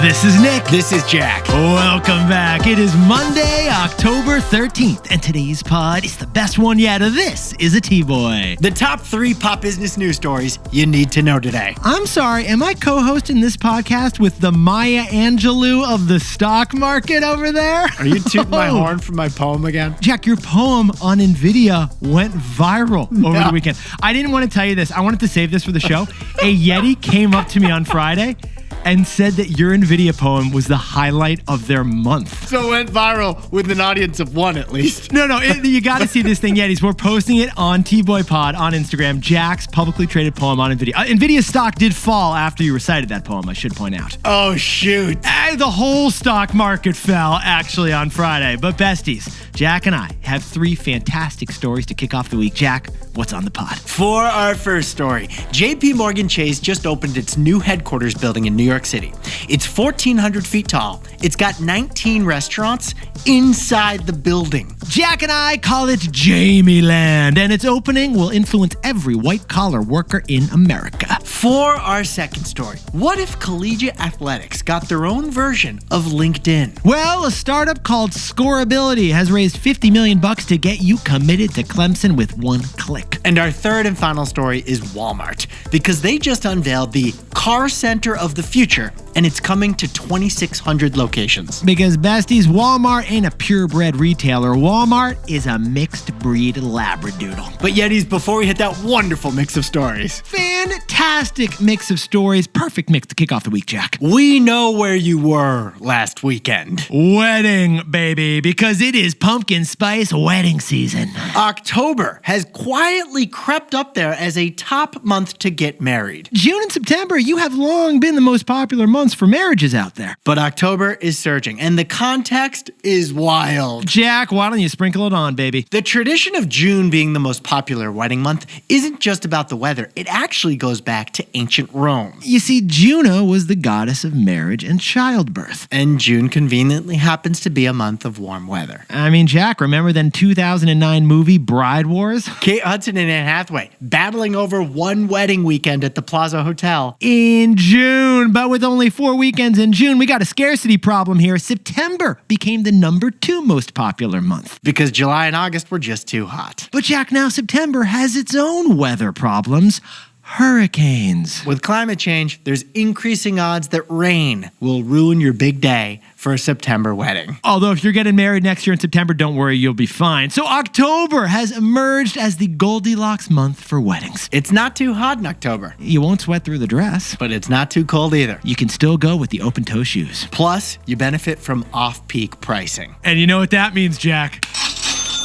This is Nick. This is Jack. Welcome back. It is Monday, October 13th, and today's pod is the best one yet. This is a T-Boy. The top 3 pop business news stories you need to know today. I'm sorry, am I co-hosting this podcast with the Maya Angelou of the stock market over there? Are you tooting my horn for my poem again? Jack, your poem on NVIDIA went viral over the weekend. I didn't want to tell you this. I wanted to save this for the show. A Yeti came up to me on Friday and said that your NVIDIA poem was the highlight of their month. So it went viral with an audience of 1 at least. No, you got to see this thing, Yetis. We're posting it on T-Boy Pod on Instagram. Jack's publicly traded poem on NVIDIA. NVIDIA stock did fall after you recited that poem, I should point out. Oh, shoot. The whole stock market fell, actually, on Friday. But besties, Jack and I have 3 fantastic stories to kick off the week. Jack, what's on the pod? For our first story, JP Morgan Chase just opened its new headquarters building in New York City. It's 1,400 feet tall. It's got 19 restaurants inside the building. Jack and I call it Jamie Land, and its opening will influence every white-collar worker in America. For our second story, what if collegiate athletics got their own version of LinkedIn? Well, a startup called Scoreability has raised $50 million to get you committed to Clemson with 1 click. And our third and final story is Walmart, because they just unveiled the car center of the future, and it's coming to 2,600 locations. Because besties, Walmart ain't a purebred retailer. Walmart is a mixed breed labradoodle. But Yetis, before we hit that wonderful mix of stories. Fantastic mix of stories. Perfect mix to kick off the week, Jack. We know where you were last weekend. Wedding, baby, because it is pumpkin spice wedding season. October has quietly crept up there as a top month to get married. June and September, you have long been the most popular months for marriages out there. But October is surging, and the context is wild. Jack, why don't you sprinkle it on, baby? The tradition of June being the most popular wedding month isn't just about the weather. It actually goes back to ancient Rome. You see, Juno was the goddess of marriage and childbirth. And June conveniently happens to be a month of warm weather. I mean, Jack, remember the 2009 movie Bride Wars? Kate Hudson and Anne Hathaway battling over one wedding weekend at the Plaza Hotel. In June, but with only 4 weekends in June, we got a scarcity problem here. September became the number 2 most popular month. Because July and August were just too hot. But Jack, now September has its own weather problems. Hurricanes. With climate change, there's increasing odds that rain will ruin your big day for a September wedding. Although if you're getting married next year in September, don't worry, you'll be fine. So October has emerged as the Goldilocks month for weddings. It's not too hot in October. You won't sweat through the dress. But it's not too cold either. You can still go with the open-toe shoes. Plus, you benefit from off-peak pricing. And you know what that means, Jack?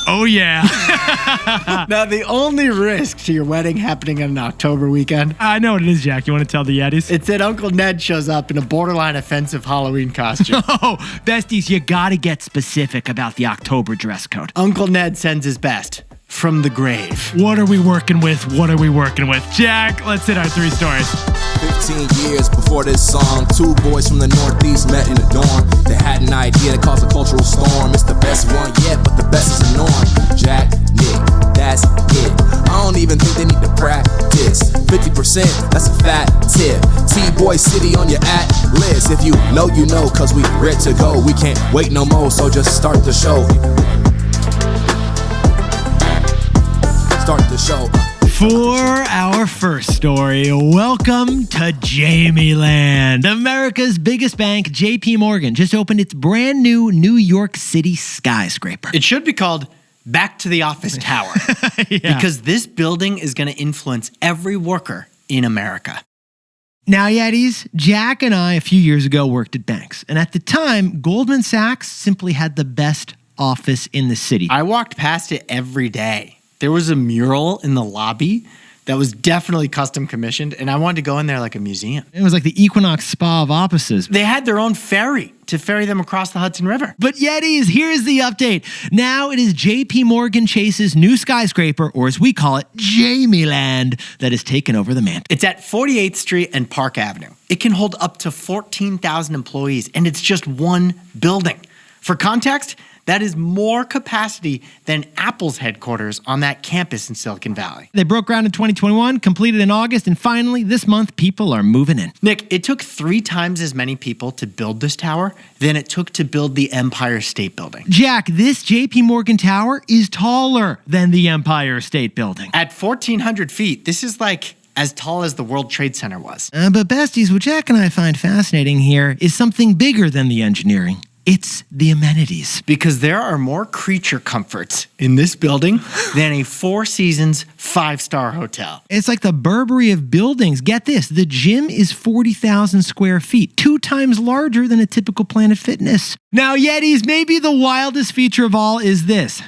Oh, yeah. Now, the only risk to your wedding happening on an October weekend... I know what it is, Jack. You want to tell the Yetis? It's that Uncle Ned shows up in a borderline offensive Halloween costume. Oh, besties, you gotta get specific about the October dress code. Uncle Ned sends his best from the grave. What are we working with? Jack, let's hit our 3 stories. 15 years before this song, 2 boys from the Northeast met in the dorm. They had an idea that caused a cultural storm. It's the best one yet, but the best is the norm. Jack, Nick, that's it. I don't even think they need to practice. 50%, that's a fat tip. T-Boy City on your at list. If you know, you know, cause we ready to go. We can't wait no more, so just start the show. Start the show. For our first story, welcome to Jamie Land. America's biggest bank, JP Morgan, just opened its brand new New York City skyscraper. It should be called Back to the Office Tower. Yeah. Because this building is going to influence every worker in America. Now, Yetis, Jack and I a few years ago worked at banks. And at the time, Goldman Sachs simply had the best office in the city. I walked past it every day. There was a mural in the lobby that was definitely custom commissioned, and I wanted to go in there like a museum. It was like the Equinox Spa of offices. They had their own ferry to ferry them across the Hudson River. But Yetis, here's the update. Now it is JP Morgan Chase's new skyscraper, or as we call it, Jamie Land, that has taken over the mantle. It's at 48th Street and Park Avenue. It can hold up to 14,000 employees, and it's just one building. For context, that is more capacity than Apple's headquarters on that campus in Silicon Valley. They broke ground in 2021, completed in August, and finally, this month, people are moving in. Nick, it took 3 times as many people to build this tower than it took to build the Empire State Building. Jack, this JP Morgan Tower is taller than the Empire State Building. At 1,400 feet, this is like as tall as the World Trade Center was. But besties, what Jack and I find fascinating here is something bigger than the engineering. It's the amenities. Because there are more creature comforts in this building than a Four Seasons 5-star hotel. It's like the Burberry of buildings. Get this, the gym is 40,000 square feet, 2 times larger than a typical Planet Fitness. Now, Yetis, maybe the wildest feature of all is this,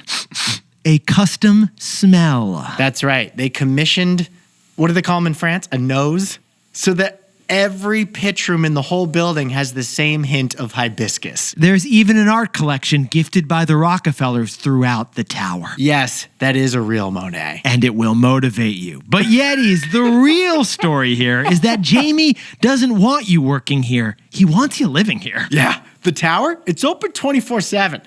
a custom smell. That's right. They commissioned, what do they call them in France? A nose? So that every pitch room in the whole building has the same hint of hibiscus. There's even an art collection gifted by the Rockefellers throughout the tower. Yes, that is a real Monet. And it will motivate you. But Yetis, the real story here is that Jamie doesn't want you working here. He wants you living here. Yeah, the tower, it's open 24/7.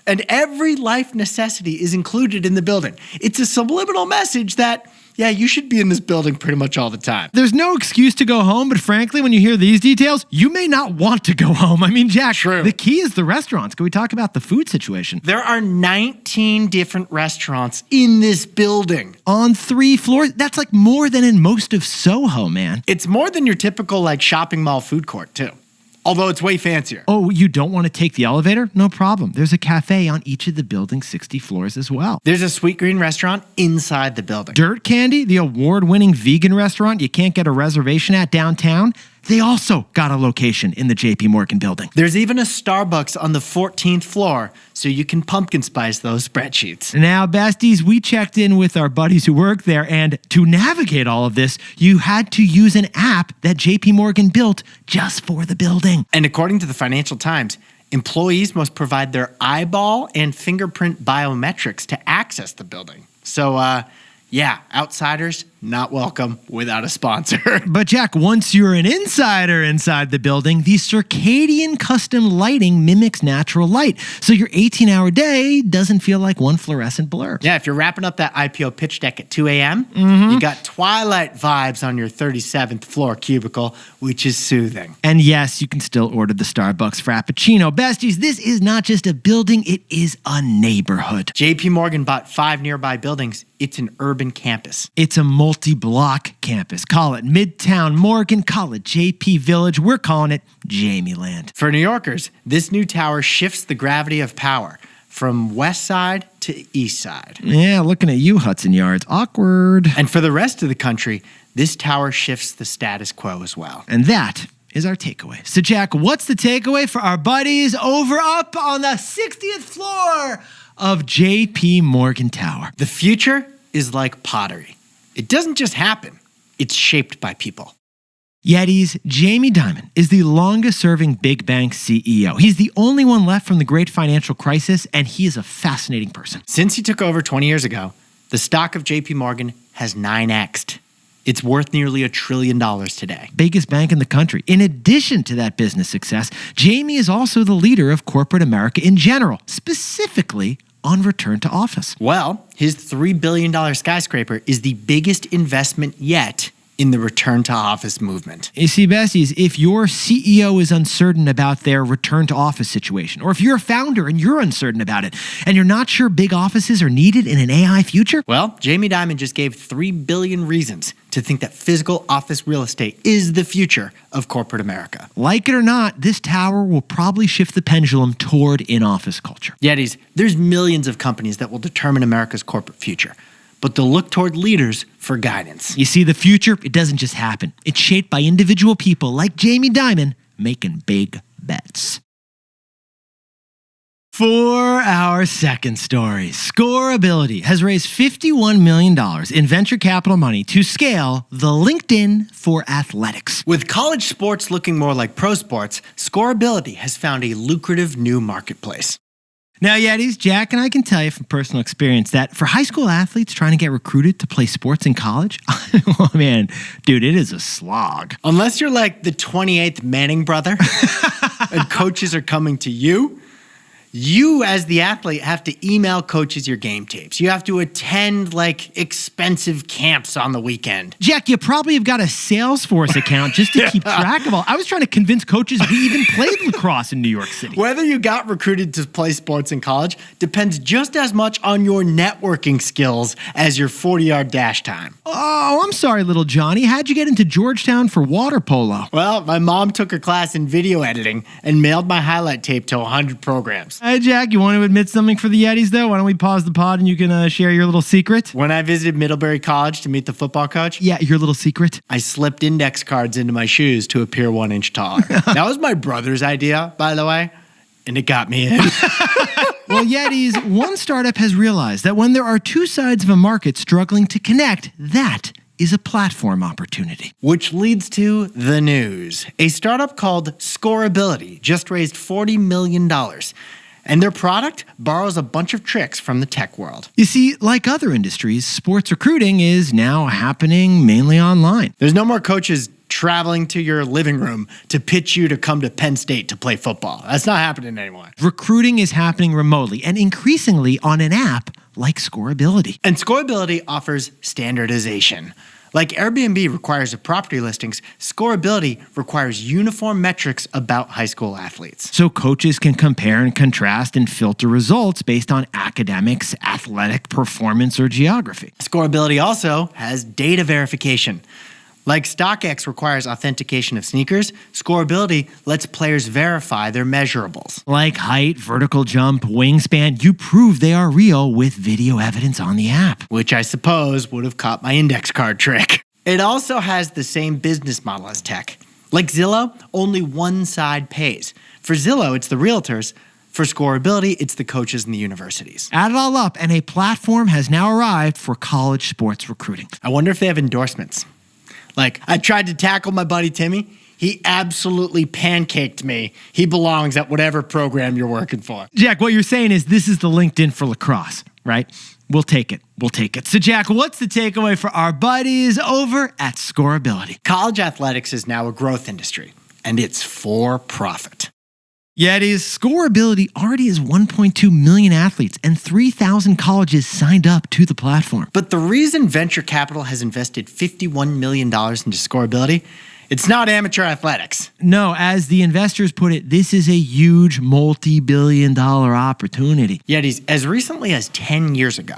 And every life necessity is included in the building. It's a subliminal message that, yeah, you should be in this building pretty much all the time. There's no excuse to go home, but frankly, when you hear these details, you may not want to go home. I mean, Jack, True. The key is the restaurants. Can we talk about the food situation? There are 19 different restaurants in this building. On 3 floors? That's like more than in most of Soho, man. It's more than your typical like shopping mall food court, too. Although it's way fancier. Oh, you don't want to take the elevator? No problem. There's a cafe on each of the building's 60 floors as well. There's a Sweet Green restaurant inside the building. Dirt Candy, the award-winning vegan restaurant you can't get a reservation at downtown, they also got a location in the JP Morgan building. There's even a Starbucks on the 14th floor, so you can pumpkin spice those spreadsheets. Now, besties, we checked in with our buddies who work there, and to navigate all of this, you had to use an app that JP Morgan built just for the building. And according to the Financial Times, employees must provide their eyeball and fingerprint biometrics to access the building. So, yeah, outsiders, not welcome without a sponsor. But Jack, once you're an insider inside the building, the circadian custom lighting mimics natural light. So your 18-hour day doesn't feel like one fluorescent blur. Yeah, if you're wrapping up that IPO pitch deck at 2 a.m., you got Twilight vibes on your 37th floor cubicle, which is soothing. And yes, you can still order the Starbucks Frappuccino. Besties, this is not just a building, it is a neighborhood. JP Morgan bought 5 nearby buildings. It's an urban campus. It's a multi-block campus. Call it Midtown Morgan, call it JP Village. We're calling it Jamie Land. For New Yorkers, this new tower shifts the gravity of power from west side to east side. Yeah, looking at you, Hudson Yards. Awkward. And for the rest of the country, this tower shifts the status quo as well. And that is our takeaway. So, Jack, what's the takeaway for our buddies over up on the 60th floor of JP Morgan Tower? The future is like pottery. It doesn't just happen. It's shaped by people. Yetis, Jamie Dimon is the longest-serving big bank CEO. He's the only one left from the great financial crisis, and he is a fascinating person. Since he took over 20 years ago, the stock of JP Morgan has 9x'd. It's worth nearly $1 trillion today. Biggest bank in the country. In addition to that business success, Jamie is also the leader of corporate America in general, specifically on return to office. Well, his $3 billion skyscraper is the biggest investment yet in the return to office movement. You see, besties, if your CEO is uncertain about their return to office situation, or if you're a founder and you're uncertain about it, and you're not sure big offices are needed in an AI future, well, Jamie Dimon just gave 3 billion reasons to think that physical office real estate is the future of corporate America. Like it or not, this tower will probably shift the pendulum toward in-office culture. Yetis, there's millions of companies that will determine America's corporate future, but they'll look toward leaders for guidance. You see, the future, it doesn't just happen. It's shaped by individual people like Jamie Dimon making big bets. For our second story, Scoreability has raised $51 million in venture capital money to scale the LinkedIn for athletics. With college sports looking more like pro sports, Scoreability has found a lucrative new marketplace. Now, Yetis, Jack and I can tell you from personal experience that for high school athletes trying to get recruited to play sports in college, oh man, dude, it is a slog. Unless you're like the 28th Manning brother and coaches are coming to you, You, as the athlete, have to email coaches your game tapes. You have to attend, expensive camps on the weekend. Jack, you probably have got a Salesforce account just to keep track of all. I was trying to convince coaches we even played lacrosse in New York City. Whether you got recruited to play sports in college depends just as much on your networking skills as your 40-yard dash time. Oh, I'm sorry, little Johnny. How'd you get into Georgetown for water polo? Well, my mom took a class in video editing and mailed my highlight tape to 100 programs. Hey, Jack, you want to admit something for the Yetis, though? Why don't we pause the pod and you can share your little secret? When I visited Middlebury College to meet the football coach, Yeah, your little secret. I slipped index cards into my shoes to appear 1 inch taller. That was my brother's idea, by the way, and it got me in. Well, Yetis, one startup has realized that when there are two sides of a market struggling to connect, that is a platform opportunity. Which leads to the news. A startup called Scoreability just raised $40 million. And their product borrows a bunch of tricks from the tech world. You see, like other industries, sports recruiting is now happening mainly online. There's no more coaches traveling to your living room to pitch you to come to Penn State to play football. That's not happening anymore. Recruiting is happening remotely and increasingly on an app like Scoreability. And Scoreability offers standardization. Like Airbnb requires the property listings, Scoreability requires uniform metrics about high school athletes. So coaches can compare and contrast and filter results based on academics, athletic performance, or geography. Scoreability also has data verification. Like StockX requires authentication of sneakers, Scoreability lets players verify their measurables. Like height, vertical jump, wingspan, you prove they are real with video evidence on the app. Which I suppose would have caught my index card trick. It also has the same business model as tech. Like Zillow, only one side pays. For Zillow, it's the realtors. For Scoreability, it's the coaches and the universities. Add it all up, and a platform has now arrived for college sports recruiting. I wonder if they have endorsements. I tried to tackle my buddy Timmy. He absolutely pancaked me. He belongs at whatever program you're working for. Jack, what you're saying is this is the LinkedIn for lacrosse, right? We'll take it. We'll take it. So, Jack, what's the takeaway for our buddies over at Scoreability? College athletics is now a growth industry, and it's for profit. Yetis, Scoreability already has 1.2 million athletes and 3,000 colleges signed up to the platform. But the reason venture capital has invested $51 million into Scoreability, it's not amateur athletics. No, as the investors put it, this is a huge multi-billion-dollar opportunity. Yetis, as recently as 10 years ago,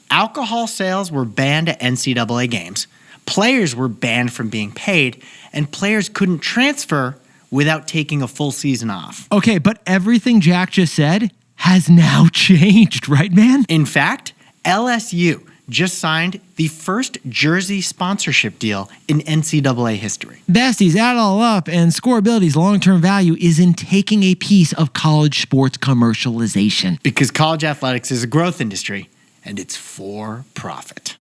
alcohol sales were banned at NCAA games, players were banned from being paid, and players couldn't transfer without taking a full season off. Okay, but everything Jack just said has now changed, right, man? In fact, LSU just signed the first jersey sponsorship deal in NCAA history. Besties, add it all up, and Scoreability's long-term value is in taking a piece of college sports commercialization. Because college athletics is a growth industry, and it's for profit.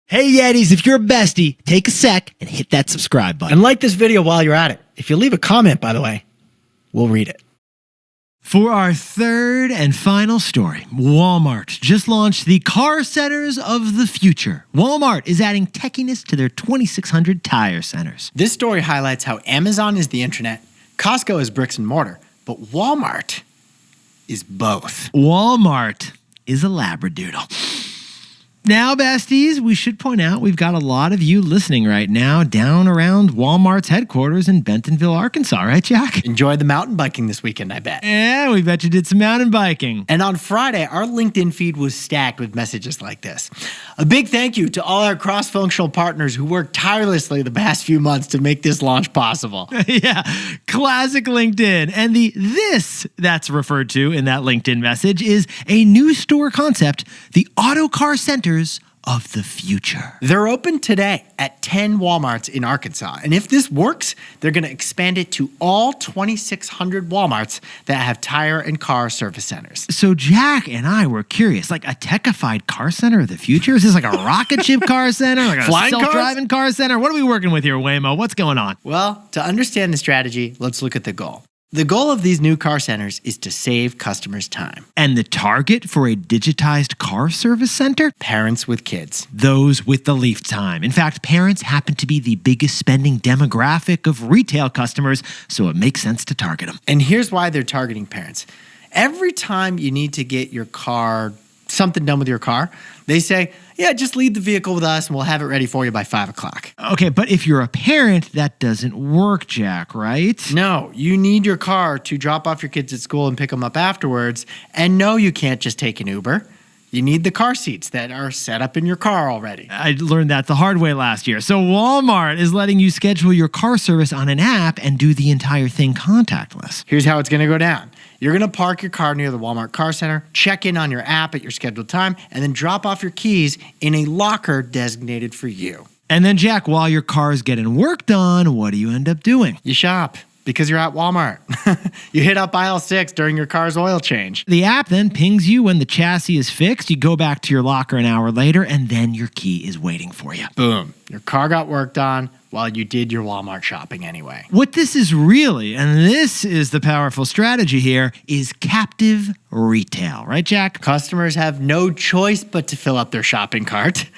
Hey, Yetis, if you're a bestie, take a sec and hit that subscribe button. And like this video while you're at it. If you leave a comment, by the way, we'll read it. For our third and final story, Walmart just launched the car centers of the future. Walmart is adding techiness to their 2,600 tire centers. This story highlights how Amazon is the internet, Costco is bricks and mortar, but Walmart is both. Walmart is a labradoodle. Now, besties, we should point out we've got a lot of you listening right now down around Walmart's headquarters in Bentonville, Arkansas, right, Jack? Enjoyed the mountain biking this weekend, I bet. Yeah, we bet you did some mountain biking. And on Friday, our LinkedIn feed was stacked with messages like this. A big thank you to all our cross-functional partners who worked tirelessly the past few months to make this launch possible. Yeah, classic LinkedIn. And the this that's referred to in that LinkedIn message is a new store concept, the Auto Car Centers of the future. They're open today at 10 Walmarts in Arkansas. And if this works, they're going to expand it to all 2,600 Walmarts that have tire and car service centers. So Jack and I were curious, like a techified car center of the future? Is this like a rocket ship car center? Like a Flying self-driving car center? What are we working with here, Waymo? What's going on? Well, to understand the strategy, let's look at the goal. The goal of these new car centers is to save customers time. And the target for a digitized car service center? Parents with kids. Those with the leaf time. In fact, parents happen to be the biggest spending demographic of retail customers, so it makes sense to target them. And here's why they're targeting parents. Every time you need to get your car, something done with your car, they say, yeah, just leave the vehicle with us and we'll have it ready for you by 5 o'clock. Okay, but if you're a parent, that doesn't work, Jack, right? No, you need your car to drop off your kids at school and pick them up afterwards. And no, you can't just take an Uber. You need the car seats that are set up in your car already. I learned that the hard way last year. So Walmart is letting you schedule your car service on an app and do the entire thing contactless. Here's how it's going to go down. You're going to park your car near the Walmart Car Center, check in on your app at your scheduled time, and then drop off your keys in a locker designated for you. And then, Jack, while your car is getting work done, what do you end up doing? You shop because you're at Walmart. You hit up aisle 6 during your car's oil change. The app then pings you when the chassis is fixed. You go back to your locker an hour later, and then your key is waiting for you. Boom. Your car got worked on while you did your Walmart shopping anyway. What this is really, and this is the powerful strategy here, is captive retail. Right, Jack? Customers have no choice but to fill up their shopping cart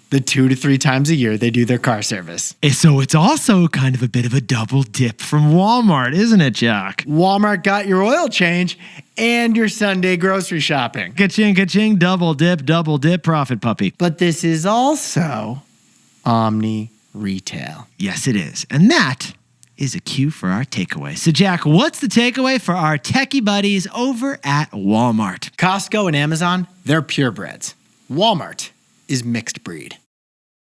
the 2 to 3 times a year they do their car service. So it's also kind of a bit of a double dip from Walmart, isn't it, Jack? Walmart got your oil change and your Sunday grocery shopping. Ka-ching, ka-ching, double dip, profit puppy. But this is also omni-retail. Yes, it is. And that is a cue for our takeaway. So, Jack, what's the takeaway for our techie buddies over at Walmart? Costco and Amazon, they're purebreds. Walmart is mixed breed.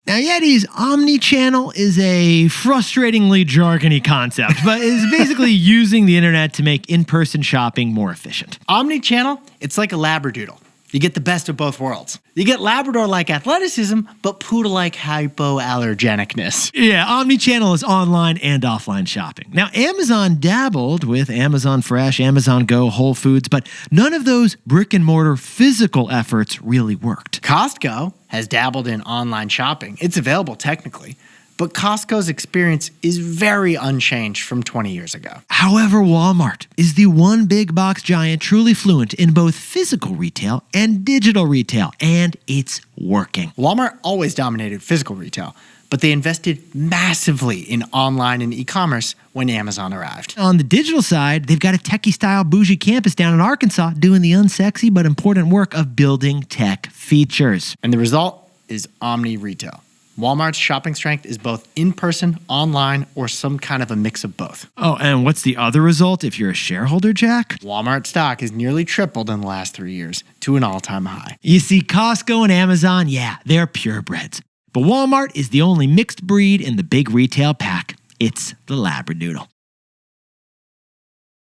Now, Yeti's omni-channel is a frustratingly jargony concept, but is basically using the internet to make in-person shopping more efficient. Omni-channel, it's like a labradoodle. You get the best of both worlds. You get Labrador-like athleticism, but poodle-like hypoallergenicness. Yeah, omni-channel is online and offline shopping. Now, Amazon dabbled with Amazon Fresh, Amazon Go, Whole Foods, but none of those brick-and-mortar physical efforts really worked. Costco has dabbled in online shopping. It's available technically, but Costco's experience is very unchanged from 20 years ago. However, Walmart is the one big box giant truly fluent in both physical retail and digital retail, and it's working. Walmart always dominated physical retail, but they invested massively in online and e-commerce when Amazon arrived. On the digital side, they've got a techie-style bougie campus down in Arkansas doing the unsexy but important work of building tech features. And the result is omni-retail. Walmart's shopping strength is both in-person, online, or some kind of a mix of both. Oh, and what's the other result if you're a shareholder, Jack? Walmart stock has nearly tripled in the last 3 years to an all-time high. You see, Costco and Amazon, yeah, they're purebreds. But Walmart is the only mixed breed in the big retail pack. It's the labradoodle.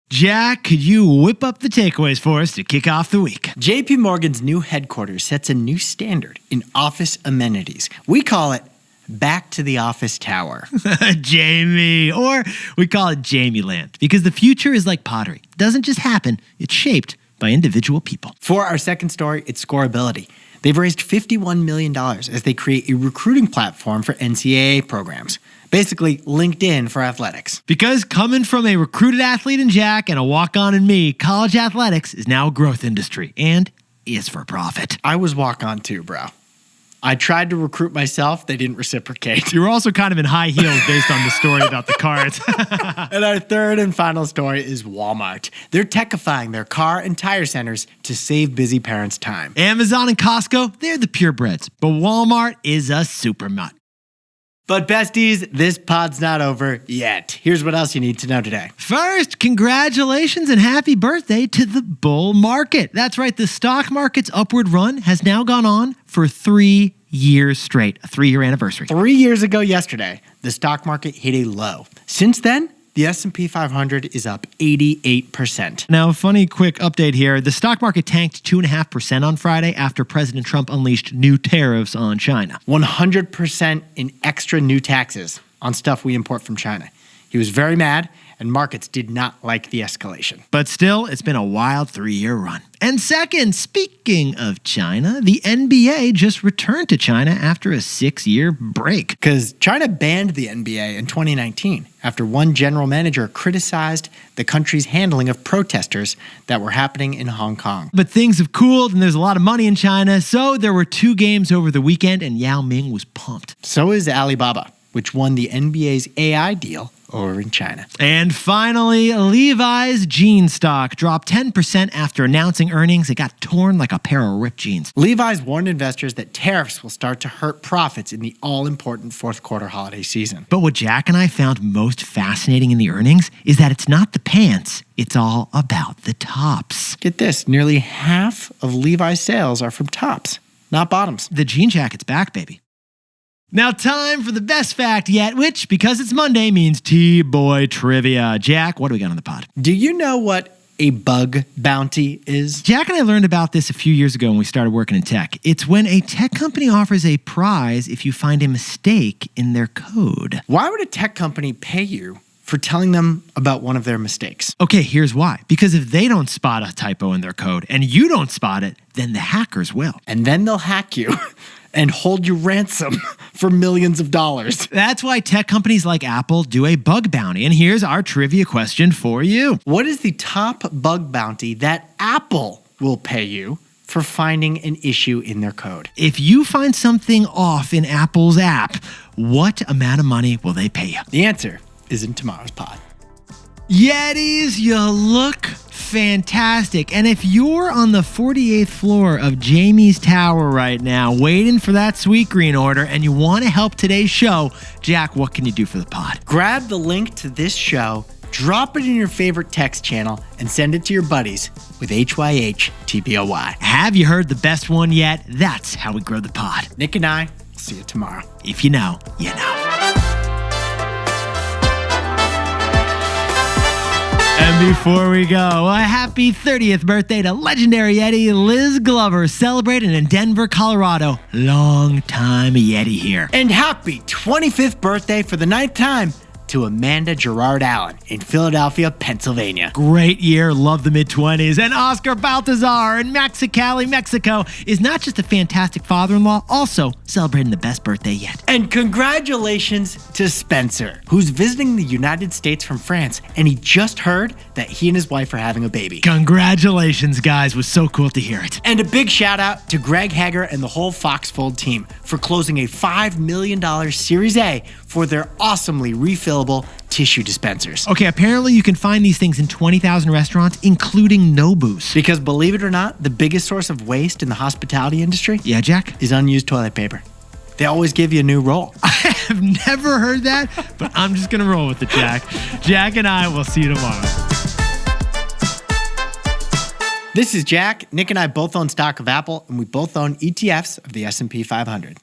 Jack, could you whip up the takeaways for us to kick off the week? JP Morgan's new headquarters sets a new standard in office amenities. We call it Back to the Office Tower. Jamie, or we call it Jamie Land, because the future is like pottery. It doesn't just happen, it's shaped by individual people. For our second story, it's Scoreability. They've raised $51 million as they create a recruiting platform for NCAA programs. Basically, LinkedIn for athletics. Because coming from a recruited athlete in Jack and a walk-on in me, college athletics is now a growth industry and is for profit. I was walk-on too, bro. I tried to recruit myself. They didn't reciprocate. You were also kind of in high heels based on the story about the cards. And our third and final story is Walmart. They're techifying their car and tire centers to save busy parents time. Amazon and Costco, they're the purebreds, but Walmart is a super mutt. But besties, this pod's not over yet. Here's what else you need to know today. First, congratulations and happy birthday to the bull market. That's right, the stock market's upward run has now gone on for 3 years straight, a 3-year anniversary. 3 years ago yesterday, the stock market hit a low. Since then, the S&P 500 is up 88%. Now, funny quick update here. The stock market tanked 2.5% on Friday after President Trump unleashed new tariffs on China. 100% in extra new taxes on stuff we import from China. He was very mad, and markets did not like the escalation. But still, it's been a wild 3-year run. And second, speaking of China, the NBA just returned to China after a 6-year break. Because China banned the NBA in 2019 after one general manager criticized the country's handling of protesters that were happening in Hong Kong. But things have cooled and there's a lot of money in China, so there were 2 games over the weekend and Yao Ming was pumped. So is Alibaba. which won the NBA's AI deal over in China. And finally, Levi's jean stock dropped 10% after announcing earnings. It got torn like a pair of ripped jeans. Levi's warned investors that tariffs will start to hurt profits in the all-important fourth quarter holiday season. But what Jack and I found most fascinating in the earnings is that it's not the pants, it's all about the tops. Get this, nearly half of Levi's sales are from tops, not bottoms. The jean jacket's back, baby. Now time for the best fact yet, which, because it's Monday, means T-Boy Trivia. Jack, what do we got on the pod? Do you know what a bug bounty is? Jack and I learned about this a few years ago when we started working in tech. It's when a tech company offers a prize if you find a mistake in their code. Why would a tech company pay you for telling them about one of their mistakes? Okay, here's why. Because if they don't spot a typo in their code and you don't spot it, then the hackers will. And then they'll hack you and hold you ransom for millions of dollars. That's why tech companies like Apple do a bug bounty. And here's our trivia question for you. What is the top bug bounty that Apple will pay you for finding an issue in their code? If you find something off in Apple's app, what amount of money will they pay you? The answer is in tomorrow's pod. Yetis, you look fantastic. And if you're on the 48th floor of Jamie's Tower right now, waiting for that sweet green order, and you want to help today's show, Jack, what can you do for the pod? Grab the link to this show, drop it in your favorite text channel, and send it to your buddies with HYHTBOY. Have you heard the best one yet? That's how we grow the pod. Nick and I will see you tomorrow. If you know, you know. And before we go, a happy 30th birthday to legendary Yeti Liz Glover, celebrating in Denver, Colorado. Long time Yeti here. And happy 25th birthday for the 9th time to Amanda Gerard Allen in Philadelphia, Pennsylvania. Great year, love the mid-20s. And Oscar Baltazar in Mexicali, Mexico is not just a fantastic father-in-law, also celebrating the best birthday yet. And congratulations to Spencer, who's visiting the United States from France, and he just heard that he and his wife are having a baby. Congratulations, guys. Was so cool to hear it. And a big shout out to Greg Hager and the whole Foxfold team for closing a $5 million Series A for their awesomely refillable tissue dispensers. Okay, apparently you can find these things in 20,000 restaurants, including Nobu's. Because believe it or not, the biggest source of waste in the hospitality industry Yeah, Jack? is unused toilet paper. They always give you a new roll. I have never heard that, but I'm just going to roll with it, Jack. Jack and I will see you tomorrow. This is Jack. Nick and I both own stock of Apple, and we both own ETFs of the S&P 500.